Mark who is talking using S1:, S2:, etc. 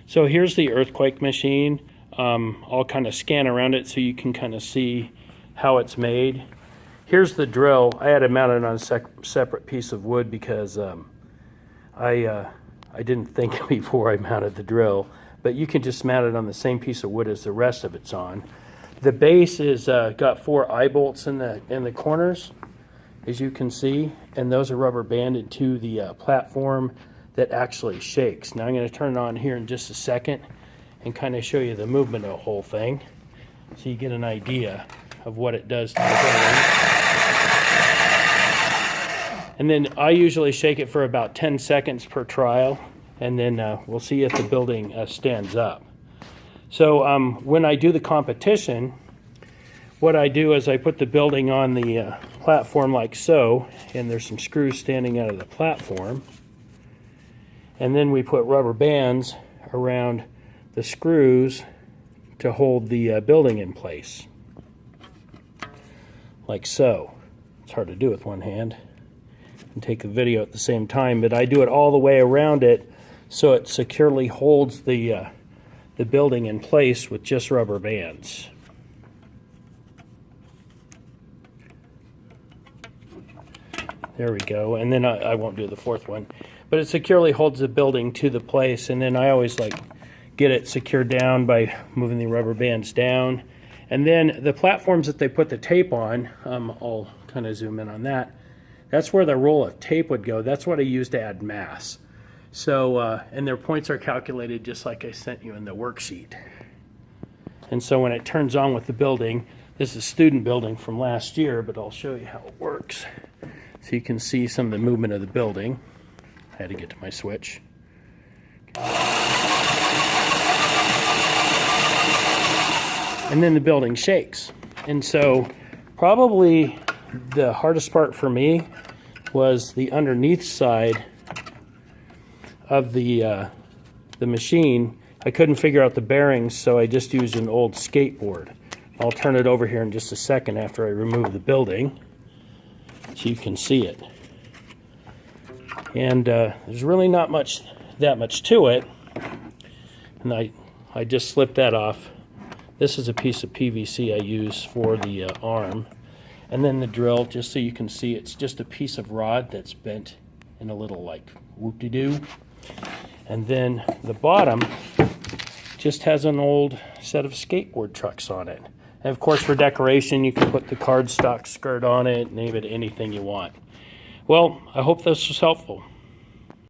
S1: So here's the earthquake machine. I'll kind of scan around it so you can kind of see how it's made. Here's the drill. I had it mounted on a separate piece of wood because I didn't think before I mounted the drill, but you can just mount it on the same piece of wood as the rest of it's on. The base is got 4 eye bolts in the corners, as you can see, and those are rubber banded to the platform that actually shakes. Now I'm going to turn it on here in just a second and kind of show you the movement of the whole thing so you get an idea of what it does to the building. And then I usually shake it for about 10 seconds per trial, and then we'll see if the building stands up. So when I do the competition, what I do is I put the building on the platform like so, and there's some screws standing out of the platform. And then we put rubber bands around the screws to hold the building in place, like so. It's hard to do with one hand and take the video at the same time, but I do it all the way around it so it securely holds the building in place with just rubber bands. There we go. And then I won't do the fourth one, but it securely holds the building to the place. And then I always like get it secured down by moving the rubber bands down. And then the platforms that they put the tape on, I'll kind of zoom in on that. That's where the roll of tape would go. That's what I use to add mass. So, and their points are calculated just like I sent you in the worksheet. And so when it turns on with the building, this is a student building from last year, but I'll show you how it works. So you can see some of the movement of the building. I had to get to my switch. And then the building shakes. And so probably the hardest part for me was the underneath side of the machine. I couldn't figure out the bearings, so I just used an old skateboard. I'll turn it over here in just a second after I remove the building so you can see it. And there's really not that much to it. And I just slipped that off. This is a piece of PVC I use for the arm. And then the drill, just so you can see, it's just a piece of rod that's bent in a little like whoop-de-doo. And then the bottom just has an old set of skateboard trucks on it. And of course, for decoration, you can put the cardstock skirt on it, name it anything you want. Well, I hope this was helpful.